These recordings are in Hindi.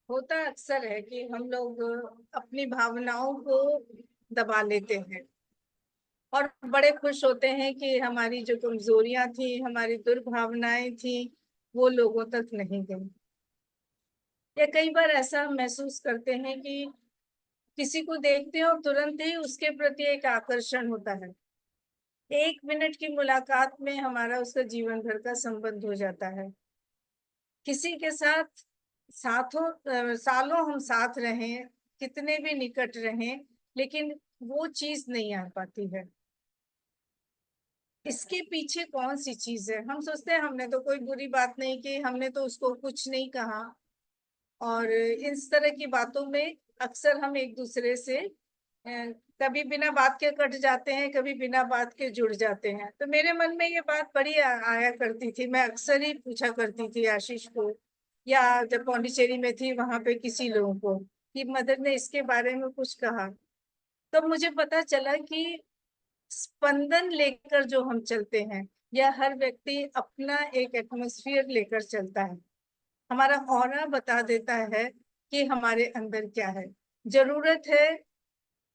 होता अक्सर है कि हम लोग अपनी भावनाओं को दबा लेते हैं और बड़े खुश होते हैं कि हमारी जो कमजोरियां थी, हमारी दुर्भावनाएं थी, वो लोगों तक नहीं गई। या कई बार ऐसा महसूस करते हैं कि किसी को देखते हैं और तुरंत ही उसके प्रति एक आकर्षण होता है। 1 मिनट की मुलाकात में हमारा उसका जीवन भर का संबंध हो जाता है। किसी के साथ सालों हम साथ रहें, कितने भी निकट रहें, लेकिन वो चीज नहीं आ पाती है। इसके पीछे कौन सी चीज है? हम सोचते हैं हमने तो कोई बुरी बात नहीं की, हमने तो उसको कुछ नहीं कहा। और इस तरह की बातों में अक्सर हम एक दूसरे से कभी बिना बात के कट जाते हैं, कभी बिना बात के जुड़ जाते हैं। तो मेरे मन में ये बात बड़ी आया करती थी। मैं अक्सर ही पूछा करती थी आशीष को, या जब पौंडीचेरी में थी वहां पे किसी लोगों को, कि मदर ने इसके बारे में कुछ कहा। तब मुझे पता चला कि स्पंदन लेकर जो हम चलते हैं, या हर व्यक्ति अपना एक एटमॉस्फेयर लेकर चलता है। हमारा ऑरा बता देता है कि हमारे अंदर क्या है। जरूरत है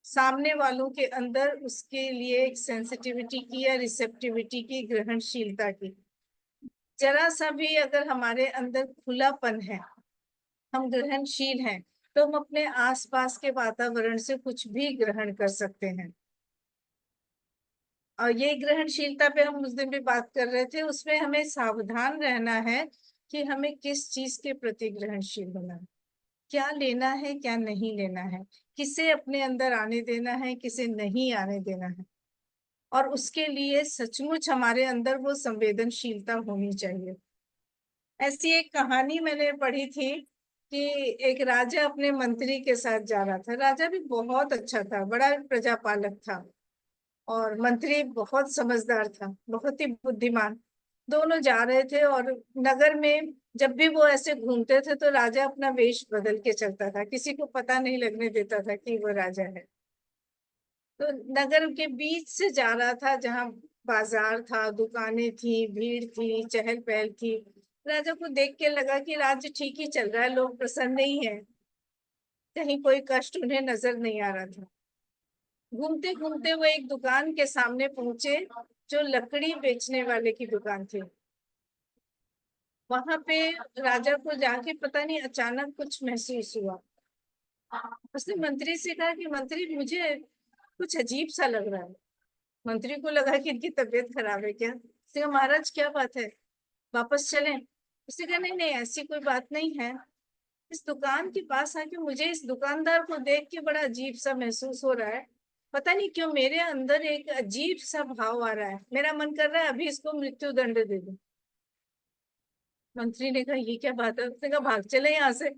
सामने वालों के अंदर उसके लिए एक सेंसिटिविटी की या रिसेप्टिविटी की, ग्रहणशीलता की। जरा सा भी अगर हमारे अंदर खुलापन है, हम ग्रहणशील हैं, तो हम अपने आसपास के वातावरण से कुछ भी ग्रहण कर सकते हैं। और ये ग्रहणशीलता पे हम उस दिन भी बात कर रहे थे, उसमें हमें सावधान रहना है कि हमें किस चीज के प्रति ग्रहणशील होना है, क्या लेना है क्या नहीं लेना है, किसे अपने अंदर आने देना है, किसे नहीं आने देना है। और उसके लिए सचमुच हमारे अंदर वो संवेदनशीलता होनी चाहिए। ऐसी एक कहानी मैंने पढ़ी थी कि एक राजा अपने मंत्री के साथ जा रहा था। राजा भी बहुत अच्छा था, बड़ा प्रजापालक था, और मंत्री बहुत समझदार था, बहुत ही बुद्धिमान। दोनों जा रहे थे, और नगर में जब भी वो ऐसे घूमते थे तो राजा अपना वेश बदल के चलता था, किसी को पता नहीं लगने देता था कि वो राजा है। तो नगर के बीच से जा रहा था, जहाँ बाजार था, दुकानें थी, भीड़ थी, चहल पहल थी। राजा को देख के लगा कि राज्य ठीक ही चल रहा है, लोग प्रसन्न ही है, कहीं कोई कष्ट उन्हें नजर नहीं आ रहा था। घूमते घूमते वो एक दुकान के सामने पहुंचे, जो लकड़ी बेचने वाले की दुकान थी। वहां पे राजा को जाके पता नहीं अचानक कुछ महसूस हुआ। उसने मंत्री से कहा कि मंत्री, मुझे कुछ अजीब सा लग रहा है। मंत्री को लगा कि इनकी तबीयत खराब है क्या। उसने कहा महाराज क्या बात है, वापस चलें? उसने कहा नहीं नहीं, ऐसी कोई बात नहीं है। इस दुकान के पास आके मुझे इस दुकानदार को देख के बड़ा अजीब सा महसूस हो रहा है। पता नहीं क्यों मेरे अंदर एक अजीब सा भाव आ रहा है, मेरा मन कर रहा है अभी इसको मृत्यु दंड दे दूं। मंत्री ने कहा ये क्या बात है? उसने कहा भाग चले यहाँ से,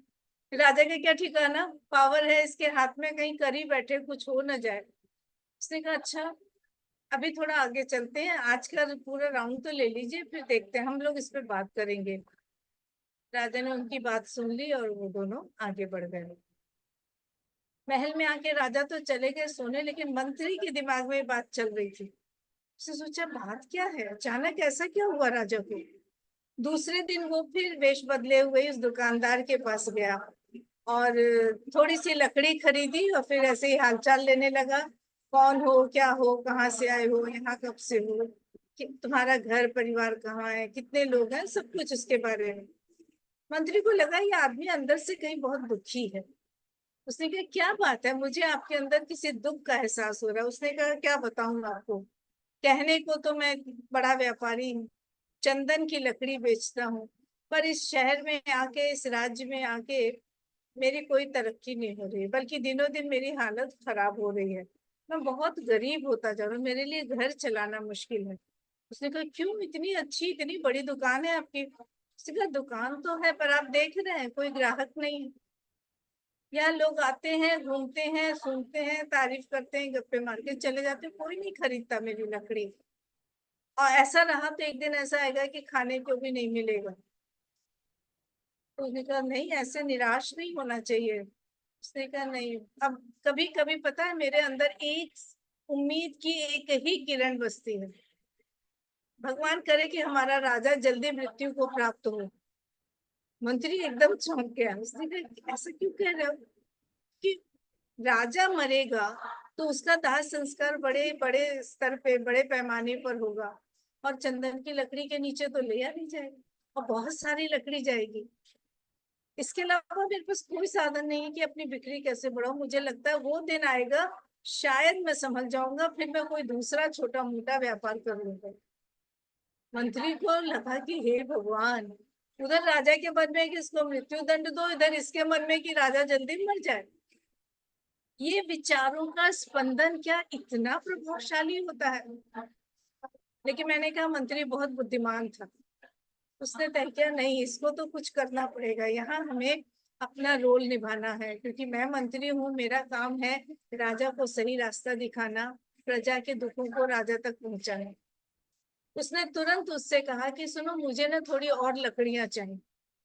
राजा का क्या ठिकाना, पावर है इसके हाथ में, कहीं कर ही बैठे कुछ हो ना जाए। उसने कहा अच्छा, अभी थोड़ा आगे चलते हैं, आज का पूरा राउंड तो ले लीजिए, फिर देखते हैं, हम लोग इस पे बात करेंगे। राजा ने उनकी बात सुन ली और वो दोनों आगे बढ़ गए। महल में आके राजा तो चले गए सोने, लेकिन मंत्री के दिमाग में ये बात चल रही थी। उसने सोचा बात क्या है, अचानक ऐसा क्या हुआ राजा को। दूसरे दिन वो फिर वेश बदले हुए उस दुकानदार के पास गया, और थोड़ी सी लकड़ी खरीदी, और फिर ऐसे ही हालचाल लेने लगा। कौन हो, क्या हो, कहाँ से आए हो, यहाँ कब से हो, कि तुम्हारा घर परिवार कहाँ है, कितने लोग हैं, सब कुछ उसके बारे में। मंत्री को लगा ये आदमी अंदर से कहीं बहुत दुखी है। उसने कहा क्या बात है, मुझे आपके अंदर किसी दुख का एहसास हो रहा है। उसने कहा क्या बताऊं आपको, कहने को तो मैं बड़ा व्यापारी हूँ, चंदन की लकड़ी बेचता हूँ, पर इस शहर में आके, इस राज्य में आके मेरी कोई तरक्की नहीं हो रही, बल्कि दिनों दिन मेरी हालत खराब हो रही है। मैं बहुत गरीब होता जा रहा हूँ, मेरे लिए घर चलाना मुश्किल है। उसने कहा क्यों, इतनी अच्छी इतनी बड़ी दुकान है आपकी। उसने कहा दुकान तो है, पर आप देख रहे हैं कोई ग्राहक नहीं है। यहाँ लोग आते हैं, घूमते हैं, सुनते हैं, तारीफ करते हैं, गप्पे मार के चले जाते हैं, कोई नहीं खरीदता मेरी लकड़ी। और ऐसा रहा तो एक दिन ऐसा आएगा कि खाने को भी नहीं मिलेगा। तो उसने कहा नहीं, ऐसे निराश नहीं होना चाहिए। उसने कहा नहीं, अब कभी कभी पता है मेरे अंदर एक उम्मीद की एक ही किरण बसती है। भगवान करे कि हमारा राजा जल्दी मृत्यु को प्राप्त हो। मंत्री एकदम चौंक गया। उसने कहा ऐसा क्यों कह रहे हो कि राजा मरेगा तो उसका दाह संस्कार बड़े बड़े स्तर पे, बड़े पैमाने पर होगा, और चंदन की लकड़ी के नीचे तो ले नहीं जाएगी, और बहुत सारी लकड़ी जाएगी। इसके अलावा मेरे पास कोई साधन नहीं है कि अपनी बिक्री कैसे बढ़ाऊं। मुझे लगता है वो दिन आएगा, शायद मैं समझ जाऊंगा, फिर मैं कोई दूसरा छोटा मोटा व्यापार कर लूंगा। मंत्री को लगा कि हे भगवान, उधर राजा के मन में कि इसको मृत्यु दंड दो, इधर इसके मन में कि राजा जल्दी मर जाए। ये विचारों का स्पंदन क्या इतना प्रभावशाली होता है। लेकिन मैंने कहा मंत्री बहुत बुद्धिमान था, उसने तय किया नहीं, इसको तो कुछ करना पड़ेगा, यहाँ हमें अपना रोल निभाना है, क्योंकि मैं मंत्री हूँ, मेरा काम है राजा को सही रास्ता दिखाना, प्रजा के दुखों को राजा तक पहुंचाना। उसने तुरंत उससे कहा कि सुनो, मुझे ना थोड़ी और लकड़ियां चाहिए।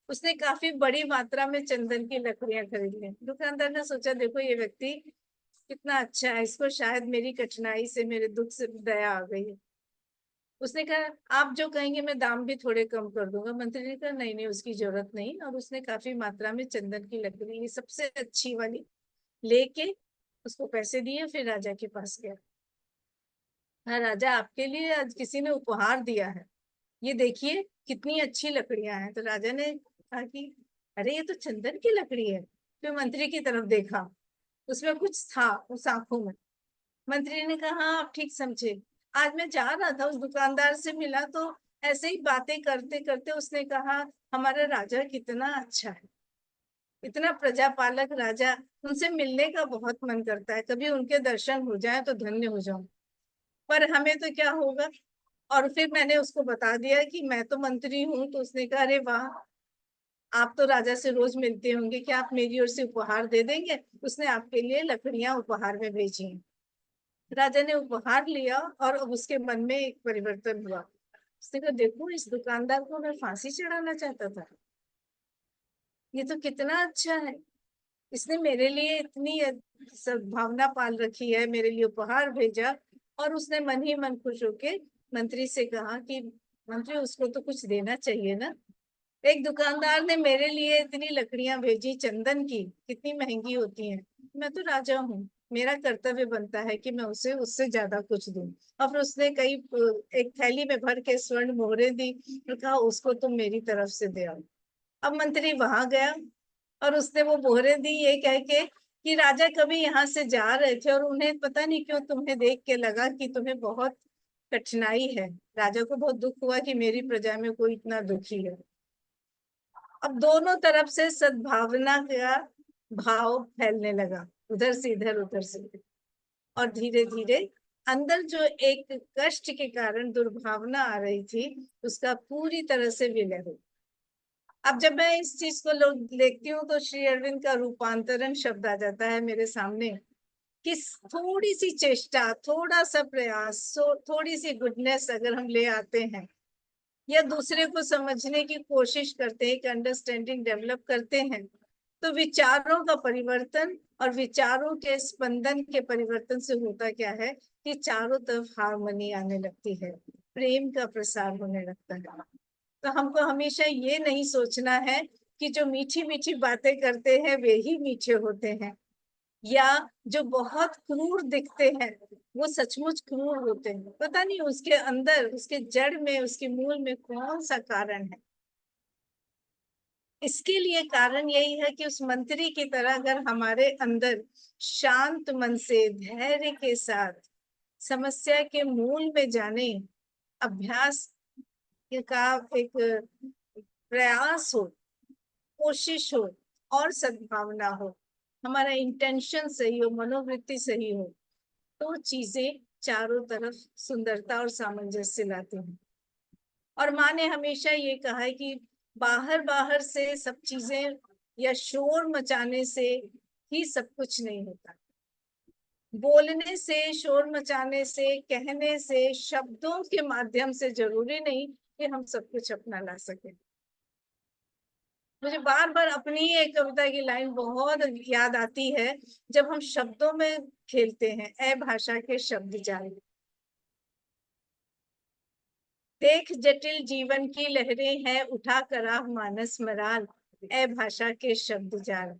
उसने काफी बड़ी मात्रा में चंदन की लकड़ियां खरीद ली। दुकानदार ने सोचा देखो ये व्यक्ति कितना अच्छा है, इसको शायद मेरी कठिनाई से, मेरे दुख से दया आ गई है। उसने कहा आप जो कहेंगे मैं दाम भी थोड़े कम कर दूंगा। मंत्री ने कहा नहीं नहीं, उसकी जरूरत नहीं, और उसने काफी मात्रा में चंदन की लकड़ी, ये सबसे अच्छी वाली, लेके उसको पैसे दिए, फिर राजा के पास गया। हाँ राजा, आपके लिए आज किसी ने उपहार दिया है, ये देखिए कितनी अच्छी लकड़ियां हैं। तो राजा ने कहा कि अरे ये तो चंदन की लकड़ी है। फिर मंत्री की तरफ देखा, उसमें कुछ था उस आंखों में। मंत्री ने कहा हाँ आप ठीक समझे। आज मैं जा रहा था, उस दुकानदार से मिला, तो ऐसे ही बातें करते करते उसने कहा हमारा राजा कितना अच्छा है, इतना प्रजापालक राजा, उनसे मिलने का बहुत मन करता है, कभी उनके दर्शन हो जाए तो धन्य हो जाऊं, पर हमें तो क्या होगा। और फिर मैंने उसको बता दिया कि मैं तो मंत्री हूँ। तो उसने कहा अरे वाह, आप तो राजा से रोज मिलते होंगे, क्या आप मेरी ओर से उपहार दे देंगे। उसने आपके लिए लकड़ियां उपहार में भेजी हैं। राजा ने उपहार लिया, और अब उसके मन में एक परिवर्तन हुआ। उसने कहा देखो, इस दुकानदार को मैं फांसी चढ़ाना चाहता था, ये तो कितना अच्छा है, इसने मेरे लिए इतनी सद्भावना पाल रखी है, मेरे लिए उपहार भेजा। और उसने मन ही मन खुश होके मंत्री से कहा कि मंत्री उसको तो कुछ देना चाहिए ना, एक दुकानदार ने मेरे लिए इतनी लकड़ियां भेजी चंदन की, कितनी महंगी होती हैं, मैं तो राजा हूँ, मेरा कर्तव्य बनता है कि मैं उसे उससे ज्यादा कुछ दूं। और फिर उसने कई एक थैली में भर के स्वर्ण मोहरें दी, और कहा उसको तुम मेरी तरफ से दे आओ। अब मंत्री वहां गया, और उसने वो मोहरें दी, ये कह के कि राजा कभी यहाँ से जा रहे थे, और उन्हें पता नहीं क्यों तुम्हें देख के लगा कि तुम्हें बहुत कठिनाई है, राजा को बहुत दुख हुआ कि मेरी प्रजा में कोई इतना दुखी है। अब दोनों तरफ से सद्भावना का भाव फैलने लगा, उधर से इधर, उधर से इधर। और धीरे धीरे अंदर जो एक कष्ट के कारण दुर्भावना आ रही थी, उसका पूरी तरह से विलय हो। अब जब मैं इस चीज को लोग देखती हूँ, तो श्री अरविंद का रूपांतरण शब्द आ जाता है मेरे सामने, कि थोड़ी सी चेष्टा, थोड़ा सा प्रयास, थोड़ी सी गुडनेस अगर हम ले आते हैं, या दूसरे को समझने की कोशिश करते हैं, एक अंडरस्टैंडिंग डेवलप करते हैं, तो विचारों का परिवर्तन और विचारों के स्पंदन के परिवर्तन से होता क्या है कि चारों तरफ हार्मनी आने लगती है, प्रेम का प्रसार होने लगता है। तो हमको हमेशा ये नहीं सोचना है कि जो मीठी मीठी बातें करते हैं वे ही मीठे होते हैं, या जो बहुत क्रूर दिखते हैं वो सचमुच क्रूर होते हैं। पता नहीं उसके अंदर, उसके जड़ में, उसके मूल में कौन सा कारण है। इसके लिए कारण यही है कि उस मंत्री की तरह अगर हमारे अंदर शांत मन से, धैर्य के साथ समस्या के मूल में जाने, अभ्यास का एक प्रयास हो, कोशिश हो, और सद्भावना हो, हमारा इंटेंशन सही हो, मनोवृत्ति सही हो, तो चीजें चारों तरफ सुंदरता और सामंजस्य लाती हैं। और माँ ने हमेशा ये कहा है कि बाहर बाहर से सब चीजें या शोर मचाने से ही सब कुछ नहीं होता। बोलने से, शोर मचाने से, कहने से, शब्दों के माध्यम से जरूरी नहीं कि हम सब कुछ अपना ला सके। मुझे बार बार अपनी ही एक कविता की लाइन बहुत याद आती है, जब हम शब्दों में खेलते हैं, ए भाषा के शब्द जाल, देख जटिल जीवन की लहरें हैं, उठा कर आह मानस मराल, ए भाषा के शब्द जाल।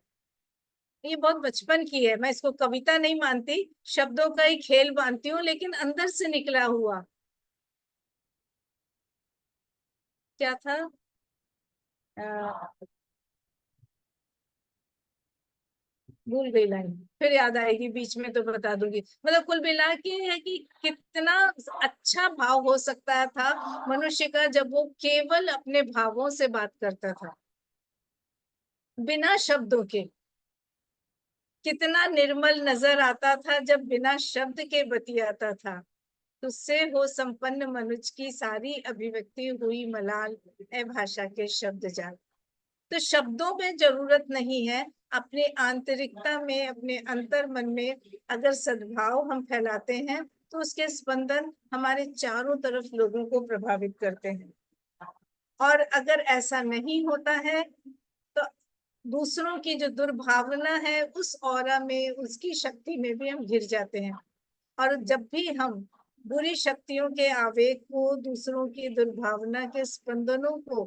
ये बहुत बचपन की है, मैं इसको कविता नहीं मानती, शब्दों का ही खेल मानती हूँ, लेकिन अंदर से निकला हुआ। क्या था? अ, भूल गई लाइन, फिर याद आएगी बीच में तो बता दूंगी। मतलब कुल मिला के है कि कितना अच्छा भाव हो सकता था मनुष्य का जब वो केवल अपने भावों से बात करता था, बिना शब्दों के। कितना निर्मल नजर आता था जब बिना शब्द के बतियाता था। तुझसे हो संपन्न मनुष्य की सारी अभिव्यक्ति हुई मलाल, ए भाषा के शब्द जाल। तो शब्दों में जरूरत नहीं है, अपने आंतरिकता में, अपने अंतर मन में अगर सद्भाव हम फैलाते हैं तो उसके स्पंदन हमारे चारों तरफ लोगों को प्रभावित करते हैं। और अगर ऐसा नहीं होता है तो दूसरों की जो दुर्भावना है उस ऑरा में, उसकी शक्ति में भी हम घिर जाते हैं। और जब भी हम बुरी शक्तियों के आवेग को, दूसरों की दुर्भावना के स्पंदनों को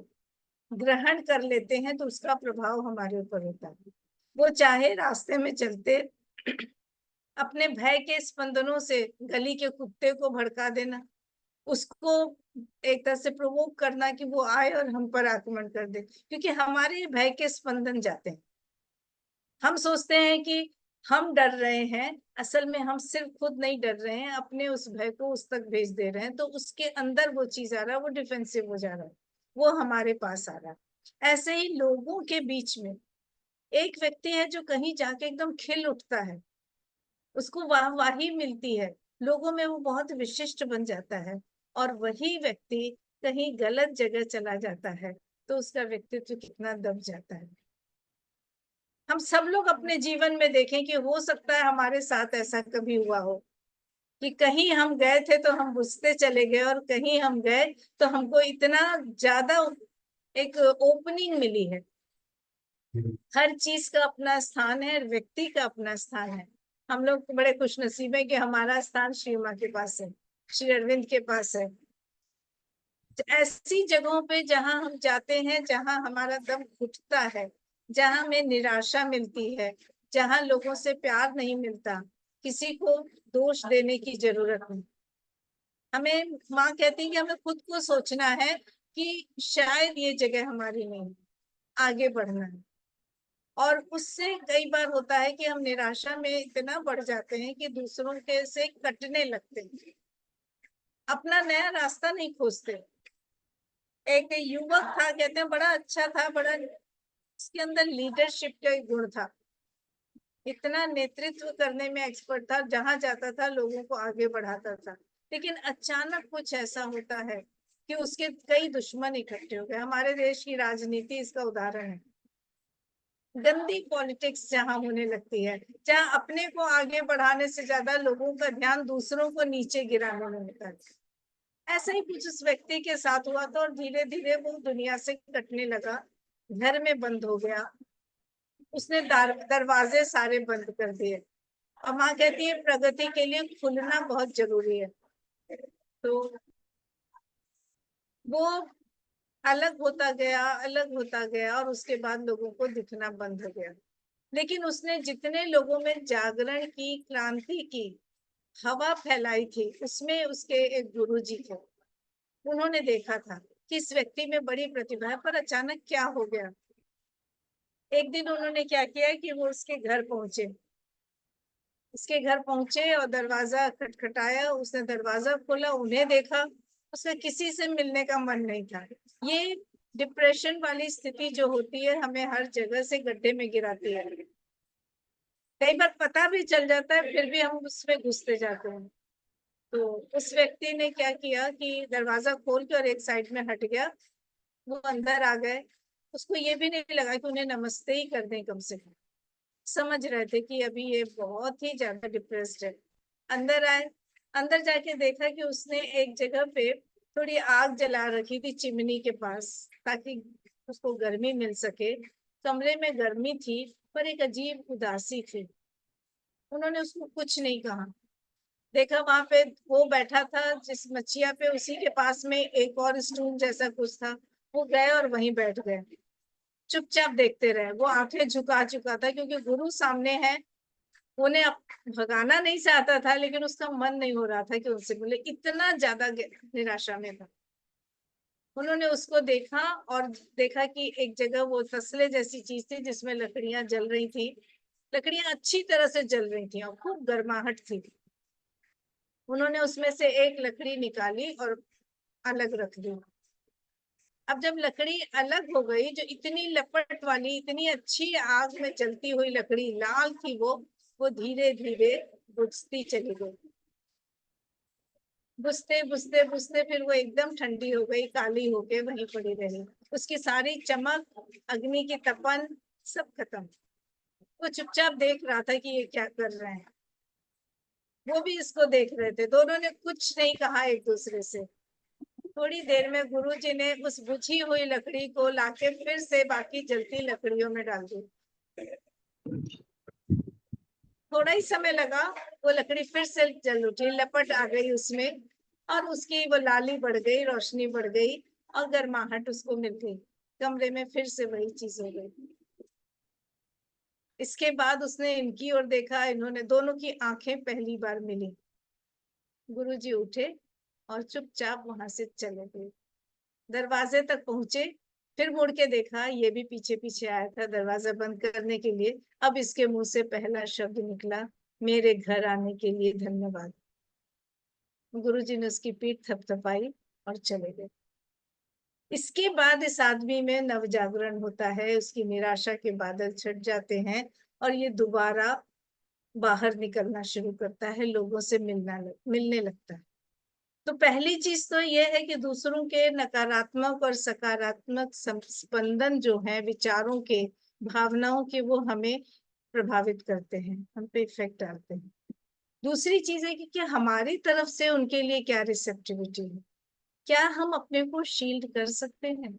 ग्रहण कर लेते हैं तो उसका प्रभाव हमारे ऊपर होता है। वो चाहे रास्ते में चलते अपने भय के स्पंदनों से गली के कुत्ते को भड़का देना, उसको एक तरह से प्रोवोक करना कि वो आए और हम पर आक्रमण कर दे, क्योंकि हमारे भय के स्पंदन जाते हैं। हम सोचते हैं कि हम डर रहे हैं, असल में हम सिर्फ खुद नहीं डर रहे हैं, अपने उस भय को उस तक भेज दे रहे हैं, तो उसके अंदर वो चीज आ रहा है, वो डिफेंसिव हो जा रहा है, वो हमारे पास आ रहा है। ऐसे ही लोगों के बीच में एक व्यक्ति है जो कहीं जाके एकदम खिल उठता है, उसको वाहवाही मिलती है, लोगों में वो बहुत विशिष्ट बन जाता है। और वही व्यक्ति कहीं गलत जगह चला जाता है तो उसका व्यक्तित्व कितना दब जाता है। हम सब लोग अपने जीवन में देखें कि हो सकता है हमारे साथ ऐसा कभी हुआ हो कि कहीं हम गए थे तो हम बुझते चले गए, और कहीं हम गए तो हमको इतना ज्यादा एक ओपनिंग मिली है। हर चीज का अपना स्थान है, हर व्यक्ति का अपना स्थान है। हम लोग बड़े खुशनसीब है कि हमारा स्थान श्री माँ के पास है, श्री अरविंद के पास है। ऐसी जगहों पे जहां हम जाते हैं, जहां हमारा दम घुटता है, जहां हमें निराशा मिलती है, जहां लोगों से प्यार नहीं मिलता, किसी को दोष देने की जरूरत नहीं। हमें माँ कहती है कि हमें खुद को सोचना है कि शायद ये जगह हमारी नहीं, आगे बढ़ना है। और उससे कई बार होता है कि हम निराशा में इतना बढ़ जाते हैं कि दूसरों के से कटने लगते हैं, अपना नया रास्ता नहीं खोजते। एक युवक था, कहते हैं बड़ा अच्छा था, बड़ा उसके अंदर लीडरशिप का एक गुण था, इतना नेतृत्व करने में एक्सपर्ट था, जहां जाता था लोगों को आगे बढ़ाता था। लेकिन अचानक कुछ ऐसा होता है कि उसके कई दुश्मन इकट्ठे हो गए। हमारे देश की राजनीति इसका उदाहरण है। गंदी पॉलिटिक्स जहां होने लगती है, जहां अपने को आगे बढ़ाने से ज्यादा लोगों का ध्यान दूसरों को नीचे गिराने में होता है। ऐसा ही कुछ उस व्यक्ति के साथ हुआ था, और धीरे धीरे वो दुनिया से कटने लगा, घर में बंद हो गया, उसने दरवाजे सारे बंद कर दिए। और माँ कहती है प्रगति के लिए खुलना बहुत जरूरी है। तो वो अलग होता गया, अलग होता गया, और उसके बाद लोगों को दिखना बंद हो गया। लेकिन उसने जितने लोगों में जागरण की, क्रांति की हवा फैलाई थी, उसमें उसके एक गुरु जी थे। उन्होंने देखा था कि इस व्यक्ति में बड़ी प्रतिभा है, पर अचानक क्या हो गया। एक दिन उन्होंने क्या किया कि वो उसके घर पहुंचे, उसके घर पहुंचे और दरवाजा खटखटाया, उसने दरवाजा खोला, उन्हें देखा, उसका किसी से मिलने का मन नहीं था। ये डिप्रेशन वाली स्थिति जो होती है हमें हर जगह से गड्ढे में गिराती है। कई बार पता भी चल जाता है फिर भी हम उसमें घुसते जाते हैं। तो उस व्यक्ति ने क्या किया कि दरवाजा खोल के और एक साइड में हट गया, वो अंदर आ गए। उसको ये भी नहीं लगा कि उन्हें नमस्ते ही कर दें कम से कम, समझ रहे थे कि अभी ये बहुत ही ज्यादा डिप्रेस्ड है। अंदर आए, अंदर जाके देखा कि उसने एक जगह पे थोड़ी आग जला रखी थी चिमनी के पास, ताकि उसको गर्मी मिल सके। कमरे में गर्मी थी पर एक अजीब उदासी थी। उन्होंने उसको कुछ नहीं कहा, देखा वहां पे वो बैठा था जिस मच्छिया पे, उसी के पास में एक और स्टूल जैसा कुछ था, वो गए और वहीं बैठ गए। चुपचाप देखते रहे। वो आंखें झुका चुका था क्योंकि गुरु सामने है। उन्हें भगाना नहीं चाहता था, लेकिन उसका मन नहीं हो रहा था कि उनसे मिले, इतना ज्यादा निराशा में था। उन्होंने उसको देखा और देखा कि एक जगह वो तसले जैसी चीज थी जिसमें लकड़ियां जल रही थी। लकड़ियां अच्छी तरह से जल रही थी और खूब गर्माहट थी। उन्होंने उसमें से एक लकड़ी निकाली और अलग रख दी। अब जब लकड़ी अलग हो गई, जो इतनी लपट वाली, इतनी अच्छी आग में जलती हुई लकड़ी लाल थी, वो धीरे धीरे बुझती चली गई। बुझते बुझते बुझते फिर वो एकदम ठंडी हो गई, काली होके वहीं पड़ी रही। उसकी सारी चमक, अग्नि की तपन, सब खत्म। वो चुपचाप देख रहा था कि ये क्या कर रहे हैं। वो भी इसको देख रहे थे। दोनों ने कुछ नहीं कहा एक दूसरे से। थोड़ी देर में गुरुजी ने उस बुझी हुई लकड़ी को लाके फिर से बाकी जलती लकड़ियों में डाल दी। थोड़ा ही समय लगा, वो लकड़ी फिर से जल उठी, लपट आ गई उसमें, और उसकी वो लाली बढ़ गई, रोशनी बढ़ गई और गर्माहट उसको मिल गई। कमरे में फिर से वही चीज हो गई। इसके बाद उसने इनकी ओर देखा, इन्होंने दोनों की आंखें पहली बार मिली। गुरुजी उठे और चुपचाप वहां से चले गए। दरवाजे तक पहुंचे, फिर मुड़ के देखा, ये भी पीछे पीछे आया था दरवाजा बंद करने के लिए। अब इसके मुंह से पहला शब्द निकला, मेरे घर आने के लिए धन्यवाद। गुरुजी ने उसकी पीठ थपथपाई और चले गए। इसके बाद इस आदमी में नव जागरण होता है, उसकी निराशा के बादल छट जाते हैं और ये दोबारा बाहर निकलना शुरू करता है, लोगों से मिलने लगता है। तो पहली चीज तो ये है कि दूसरों के नकारात्मक और सकारात्मक स्पंदन जो है, विचारों के, भावनाओं के, वो हमें प्रभावित करते हैं, हम पे इफेक्ट डालते हैं। दूसरी चीज है कि क्या हमारी तरफ से उनके लिए क्या रिसेप्टिविटी है। क्या हम अपने को शील्ड कर सकते हैं?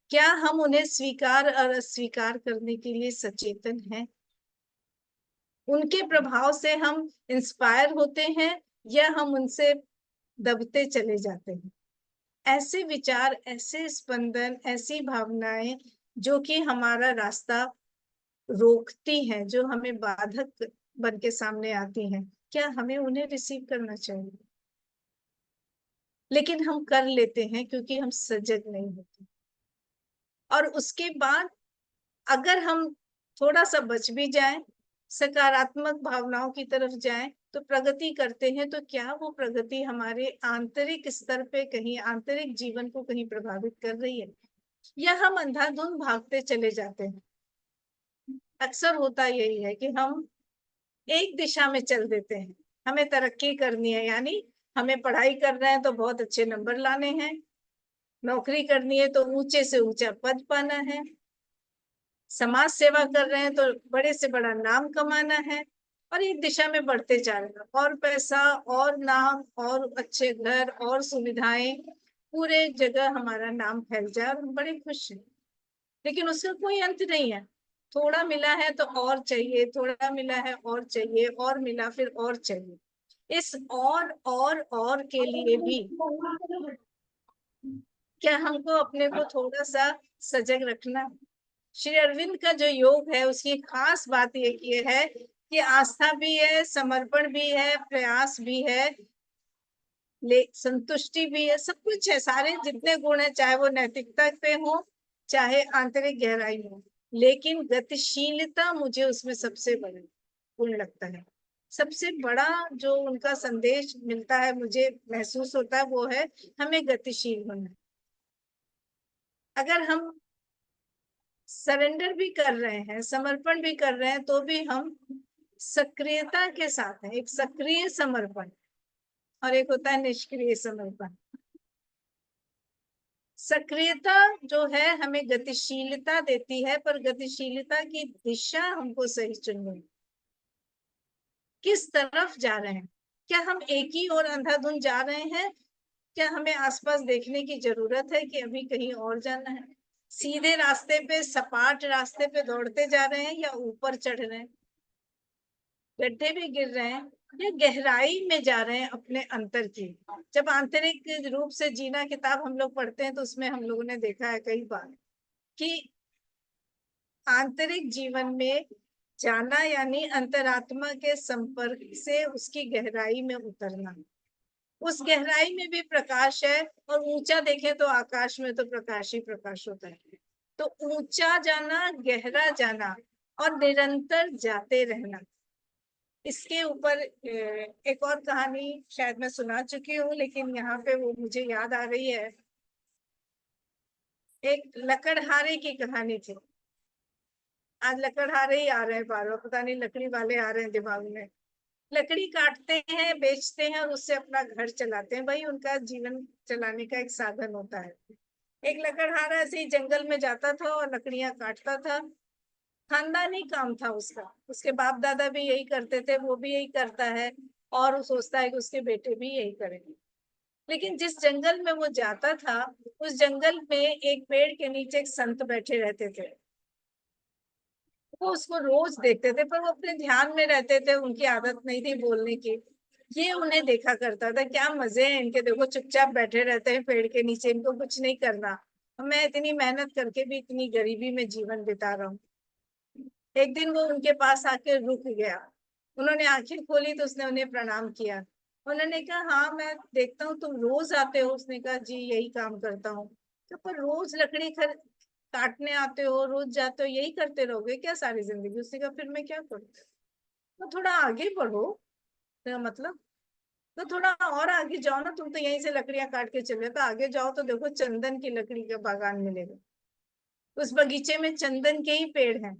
क्या हम उन्हें स्वीकार और अस्वीकार करने के लिए सचेतन हैं? उनके प्रभाव से हम इंस्पायर होते हैं या हम उनसे दबते चले जाते हैं? ऐसे विचार, ऐसे स्पंदन, ऐसी भावनाएं जो कि हमारा रास्ता रोकती हैं, जो हमें बाधक बन के सामने आती हैं, क्या हमें उन्हें रिसीव करना चाहिए? लेकिन हम कर लेते हैं क्योंकि हम सजग नहीं होते। और उसके बाद अगर हम थोड़ा सा बच भी जाएं, सकारात्मक भावनाओं की तरफ जाएं, तो प्रगति करते हैं, तो क्या वो प्रगति हमारे आंतरिक स्तर पे कहीं, आंतरिक जीवन को कहीं प्रभावित कर रही है, या हम अंधाधुंध भागते चले जाते हैं? अक्सर होता यही है कि हम एक दिशा में चल देते हैं। हमें तरक्की करनी है, यानी हमें पढ़ाई कर रहे हैं तो बहुत अच्छे नंबर लाने हैं, नौकरी करनी है तो ऊंचे से ऊंचा पद पाना है, समाज सेवा कर रहे हैं तो बड़े से बड़ा नाम कमाना है, और एक दिशा में बढ़ते जा रहे हैं, और पैसा और नाम और अच्छे घर और सुविधाएं, पूरे जगह हमारा नाम फैल जाए और हम बड़े खुश हैं। लेकिन उसका कोई अंत नहीं है। थोड़ा मिला है तो और चाहिए, थोड़ा मिला है और चाहिए, और मिला फिर और चाहिए। इस और के लिए भी क्या हमको अपने को थोड़ा सा सजग रखना? श्री अरविंद का जो योग है, उसकी खास बात ये है कि आस्था भी है, समर्पण भी है, प्रयास भी है, संतुष्टि भी है, सब कुछ है। सारे जितने गुण है, चाहे वो नैतिकता पे हो, चाहे आंतरिक गहराई हो, लेकिन गतिशीलता मुझे उसमें सबसे बड़ा गुण लगता है। सबसे बड़ा जो उनका संदेश मिलता है, मुझे महसूस होता है, वो है हमें गतिशील होना है। अगर हम सरेंडर भी कर रहे हैं, समर्पण भी कर रहे हैं, तो भी हम सक्रियता के साथ हैं। एक सक्रिय समर्पण और एक होता है निष्क्रिय समर्पण। सक्रियता जो है हमें गतिशीलता देती है, पर गतिशीलता की दिशा हमको सही चुननी है। किस तरफ जा रहे हैं? क्या हम एक ही और अंधाधुंध जा रहे हैं? क्या हमें आसपास देखने की जरूरत है कि अभी कहीं और जाना है? सीधे रास्ते पे, सपाट रास्ते पे दौड़ते जा रहे हैं, या ऊपर चढ़ रहे हैं, गड्ढे भी गिर रहे हैं, या गहराई में जा रहे हैं अपने अंतर की? जब आंतरिक रूप से जीना किताब हम लोग पढ़ते हैं, तो उसमें हम लोगों ने देखा है कई बार कि आंतरिक जीवन में जाना यानी अंतरात्मा के संपर्क से उसकी गहराई में उतरना। उस गहराई में भी प्रकाश है, और ऊंचा देखें तो आकाश में तो प्रकाश ही प्रकाश होता है। तो ऊंचा जाना, गहरा जाना और निरंतर जाते रहना, इसके ऊपर एक और कहानी शायद मैं सुना चुकी हूँ, लेकिन यहाँ पे वो मुझे याद आ रही है। एक लकड़हारे की कहानी थी। आज लकड़हारे ही आ रहे हैं बार बार, पता नहीं लकड़ी वाले आ रहे हैं दिमाग में। लकड़ी काटते हैं, बेचते हैं और उससे अपना घर चलाते हैं, वही उनका जीवन चलाने का एक साधन होता है। एक लकड़हारा ऐसे ही जंगल में जाता था और लकड़ियां काटता था। खानदानी काम था उसका, उसके बाप दादा भी यही करते थे, वो भी यही करता है, और वो सोचता है कि उसके बेटे भी यही करेंगे। लेकिन जिस जंगल में वो जाता था, उस जंगल में एक पेड़ के नीचे एक संत बैठे रहते थे। वो उसको रोज देखते थे, पर वो अपने ध्यान में रहते थे, उनकी आदत नहीं थी बोलने की। ये उन्हें देखा करता था, क्या मजे हैं इनके, देखो चुपचाप बैठे रहते हैं पेड़ के नीचे, इनको कुछ नहीं करना। मैं इतनी मेहनत करके भी इतनी गरीबी में जीवन बिता रहा हूँ। एक दिन वो उनके पास आके रुक गया। उन्होंने आंखें खोली तो उसने उन्हें प्रणाम किया। उन्होंने कहा, हाँ मैं देखता हूँ तुम रोज आते हो। उसने कहा, जी यही काम करता हूँ। तो पर रोज लकड़ी काटने आते हो, रोज जाते हो, यही करते रहोगे क्या सारी जिंदगी? उसने कहा, फिर मैं क्या करूँ? तो थोड़ा आगे बढ़ो। तो मतलब, तो थोड़ा और आगे जाओ ना, तुम तो यहीं से लकड़ियां काट के चले, तो आगे जाओ तो देखो चंदन की लकड़ी का बागान मिलेगा। उस बगीचे में चंदन के ही पेड़ हैं।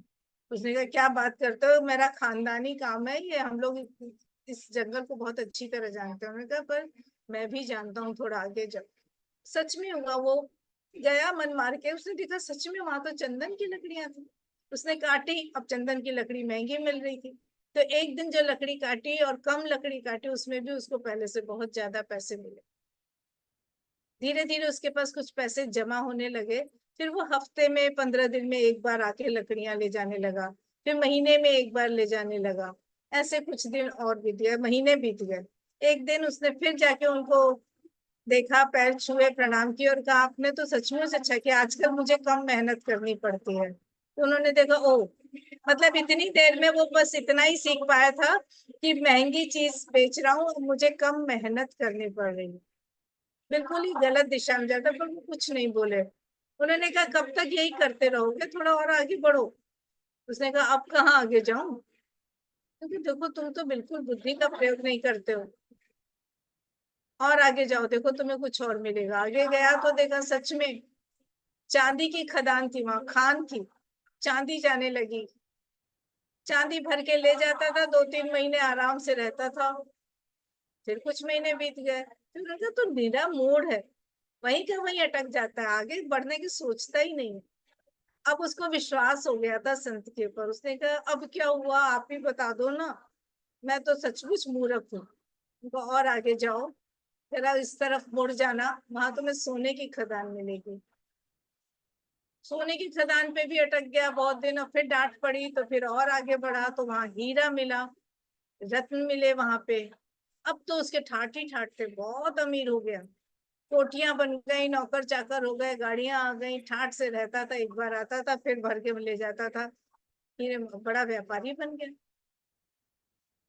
उसने कहा, क्या बात करते हो, मेरा खानदानी काम है ये, हम लोग इस जंगल को बहुत अच्छी तरह जानते हैं। उन्होंने कहा, पर मैं भी जानता हूँ, थोड़ा आगे जाओ। सच में हुआ, वो गया मन मार के, उसने देखा सच में वहां तो चंदन की लकड़ियां थी। उसने काटी, अब चंदन की लकड़ी महंगी मिल रही थी। तो एक दिन जो लकड़ी काटी और कम लकड़ी काटी, उसमें भी उसको पहले से बहुत ज्यादा पैसे मिले। धीरे धीरे उसके पास कुछ पैसे जमा होने लगे। फिर वो हफ्ते में 15 दिन में एक बार आके लकड़ियां ले जाने लगा। फिर महीने में एक बार ले जाने लगा। ऐसे कुछ दिन और बीत गए, महीने बीत गए। एक दिन उसने फिर जाके उनको देखा, पैर छुए, प्रणाम किए और कहा, आपने तो सचमुच अच्छा किया, आजकल मुझे कम मेहनत करनी पड़ती है। तो उन्होंने देखा, ओ मतलब इतनी देर में वो बस इतना ही सीख पाया था कि महंगी चीज बेच रहा हूँ, मुझे कम मेहनत करनी पड़ रही है। बिल्कुल ही गलत दिशा में जाता, पर वो कुछ नहीं बोले। उन्होंने कहा, कब तक यही करते रहोगे, थोड़ा और आगे बढ़ो। उसने कहा, अब कहाँ आगे जाऊं, क्योंकि देखो तुम तो बिल्कुल बुद्धि का प्रयोग नहीं करते हो। और आगे जाओ, देखो तुम्हें कुछ और मिलेगा। आगे गया तो देखा सच में चांदी की खदान थी, वहां खान थी। चांदी जाने लगी। चांदी भर के ले जाता था, 2-3 महीने आराम से रहता था। फिर कुछ महीने बीत गए, फिर उनका तो निरा मूड है, वहीं का वहीं अटक जाता है, आगे बढ़ने की सोचता ही नहीं। अब उसको विश्वास हो गया था संत के ऊपर। उसने कहा, अब क्या हुआ, आप ही बता दो ना, मैं तो सचमुच मूर्ख हूँ। उनको, और आगे जाओ, जरा इस तरफ मुड़ जाना, वहां तुम्हें सोने की खदान मिलेगी। सोने की खदान पे भी अटक गया बहुत दिन, और फिर डांट पड़ी तो फिर और आगे बढ़ा तो वहां हीरा मिला, रत्न मिले वहां पे। अब तो उसके ठाठ ही ठाठ थे, बहुत अमीर हो गया। कोठियां बन गई, नौकर चाकर हो गए, गाड़ियां आ गई, ठाठ से रहता था, एक बार आता था फिर भर के ले जाता था। हीरे बड़ा व्यापारी बन गया।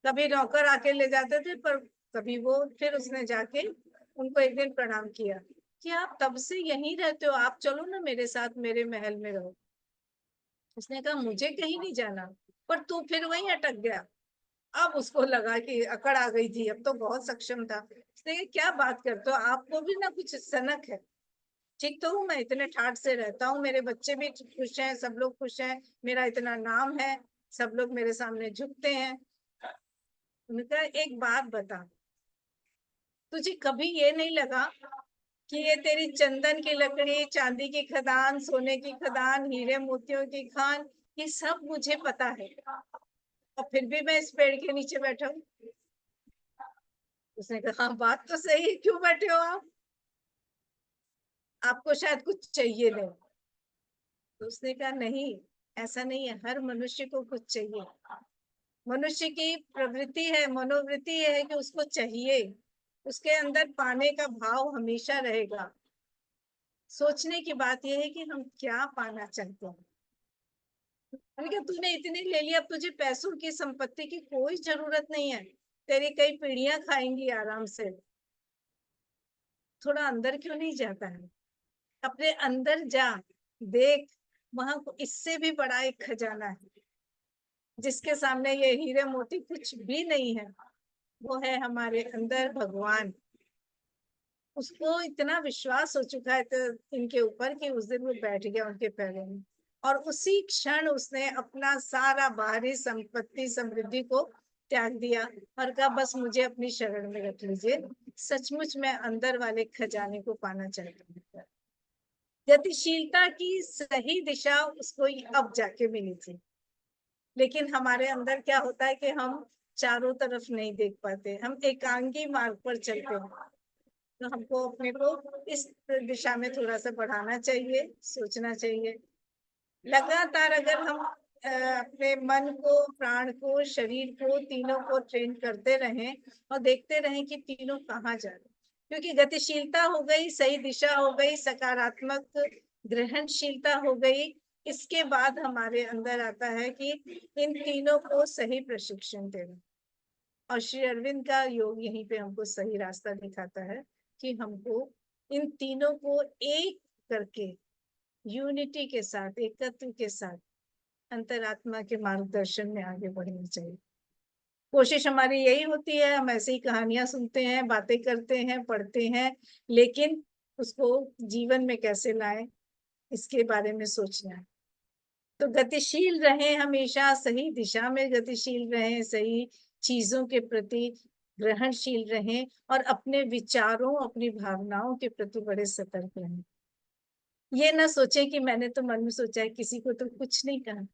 कभी नौकर आके ले जाते थे, पर कभी वो, फिर उसने जाके उनको एक दिन प्रणाम किया कि आप तब से यहीं रहते हो, आप चलो ना मेरे साथ, मेरे महल में रहो। उसने कहा, मुझे कहीं नहीं जाना। पर तू फिर वहीं अटक गया। अब उसको लगा कि अकड़ आ गई थी, अब तो बहुत सक्षम था। उसने कहा, क्या बात करते हो, आपको भी ना कुछ सनक है। ठीक तो हूँ मैं, इतने ठाट से रहता हूँ, मेरे बच्चे भी खुश हैं, सब लोग खुश हैं, मेरा इतना नाम है, सब लोग मेरे सामने झुकते हैं। उनका, एक बात बता, तुझे कभी ये नहीं लगा कि ये तेरी चंदन की लकड़ी, चांदी की खदान, सोने की खदान, हीरे मोतियों की खान, ये सब मुझे पता है, और फिर भी मैं इस पेड़ के नीचे बैठा हूँ? उसने कहा, हाँ बात तो सही है, क्यों बैठे हो आप? आपको शायद कुछ चाहिए नहीं। तो उसने कहा, नहीं, ऐसा नहीं है, हर मनुष्य को कुछ चाहिए। मनुष्य की प्रवृत्ति है, मनोवृत्ति है कि उसको चाहिए, उसके अंदर पाने का भाव हमेशा रहेगा। सोचने की बात यह है कि हम क्या पाना चाहते हैं। मैंने कहा तूने इतनी ले लिया, अब तुझे पैसों की संपत्ति की कोई जरूरत नहीं है, तेरी कई पीढ़ियां खाएंगी आराम से, थोड़ा अंदर क्यों नहीं जाता है? अपने अंदर जा, देख, वहां इससे भी बड़ा एक खजाना है जिसके सामने ये हीरे मोती कुछ भी नहीं है, वो है हमारे अंदर भगवान। उसको इतना विश्वास हो चुका है तो इनके ऊपर कि उस दिन वो बैठ गया उनके पैरों में, और उसी क्षण उसने अपना सारा बाहरी संपत्ति समृद्धि को त्याग दिया और कहा बस मुझे अपनी शरण में रख लीजिए, सचमुच मैं अंदर वाले खजाने को पाना चाहता हूँ। गतिशीलता की सही दिशा उसको अब जाके मिली थी, लेकिन हमारे अंदर क्या होता है कि हम चारों तरफ नहीं देख पाते, हम एकांगी मार्ग पर चलते हैं। तो हमको अपने को इस दिशा में थोड़ा सा बढ़ाना चाहिए, सोचना चाहिए। लगातार अगर हम अपने मन को, प्राण को, शरीर को, तीनों को ट्रेन करते रहें और देखते रहें कि तीनों कहाँ जा रहे, क्योंकि गतिशीलता हो गई, सही दिशा हो गई, सकारात्मक ग्रहणशीलता हो गई, इसके बाद हमारे अंदर आता है कि इन तीनों को सही प्रशिक्षण देना। और श्री अरविंद का योग यहीं पे हमको सही रास्ता दिखाता है कि हमको इन तीनों को एक करके, यूनिटी के साथ, एकत्व के साथ अंतरात्मा के मार्गदर्शन में आगे बढ़ना चाहिए। कोशिश हमारी यही होती है, हम ऐसे ही कहानियां सुनते हैं, बातें करते हैं, पढ़ते हैं, लेकिन उसको जीवन में कैसे लाएं इसके बारे में सोचना है। तो गतिशील रहें, हमेशा सही दिशा में गतिशील रहें, सही चीजों के प्रति ग्रहणशील रहें और अपने विचारों, अपनी भावनाओं के प्रति बड़े सतर्क रहें। ये ना सोचें कि मैंने तो मन में सोचा है, किसी को तो कुछ नहीं कहा,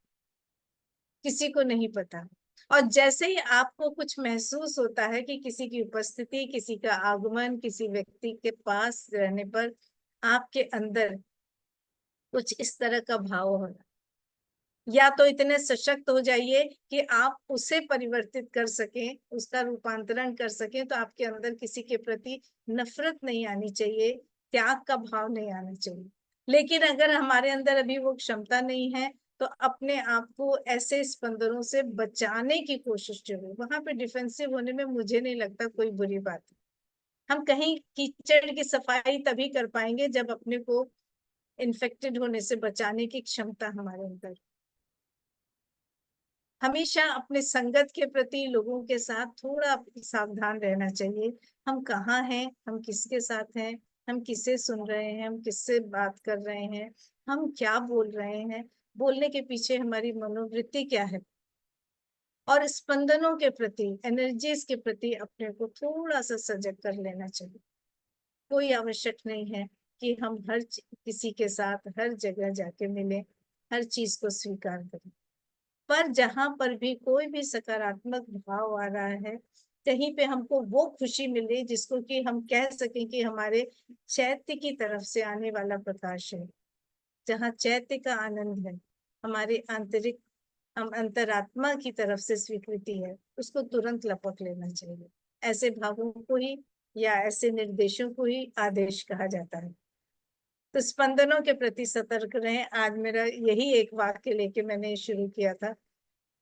किसी को नहीं पता। और जैसे ही आपको कुछ महसूस होता है कि किसी की उपस्थिति, किसी का आगमन, किसी व्यक्ति के पास रहने पर आपके अंदर कुछ इस तरह का भाव हो, या तो इतने सशक्त हो जाइए कि आप उसे परिवर्तित कर सकें, उसका रूपांतरण कर सकें, तो आपके अंदर किसी के प्रति नफरत नहीं आनी चाहिए, त्याग का भाव नहीं आना चाहिए। लेकिन अगर हमारे अंदर अभी वो क्षमता नहीं है तो अपने आप को ऐसे स्पंदनों से बचाने की कोशिश जरूर, वहां पे डिफेंसिव होने में मुझे नहीं लगता कोई बुरी बात है। हम कहीं कीचड़ की सफाई तभी कर पाएंगे जब अपने को इन्फेक्टेड होने से बचाने की क्षमता हमारे अंदर। हमेशा अपने संगत के प्रति, लोगों के साथ थोड़ा सावधान रहना चाहिए। हम कहाँ हैं, हम किसके साथ हैं, हम किसे सुन रहे हैं, हम किससे बात कर रहे हैं, हम क्या बोल रहे हैं, बोलने के पीछे हमारी मनोवृत्ति क्या है, और स्पंदनों के प्रति, एनर्जीज के प्रति अपने को थोड़ा सा सजग कर लेना चाहिए। कोई आवश्यक नहीं है कि हम किसी के साथ हर जगह जाके मिले, हर चीज को स्वीकार करें। पर जहां पर भी कोई भी सकारात्मक भाव आ रहा है, कहीं पे हमको वो खुशी मिले जिसको कि हम कह सकें कि हमारे चैत्य की तरफ से आने वाला प्रकाश है, जहाँ चैत्य का आनंद है, हमारे आंतरिक, हम अंतरात्मा की तरफ से स्वीकृति है, उसको तुरंत लपक लेना चाहिए। ऐसे भावों को ही, या ऐसे निर्देशों को ही आदेश कहा जाता है। तो स्पंदनों के प्रति सतर्क रहें। आज मेरा यही एक वाक्य लेके मैंने शुरू किया था,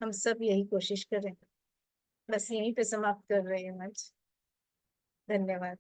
हम सब यही कोशिश करें। बस यहीं पे समाप्त कर रहे हैं आज। धन्यवाद।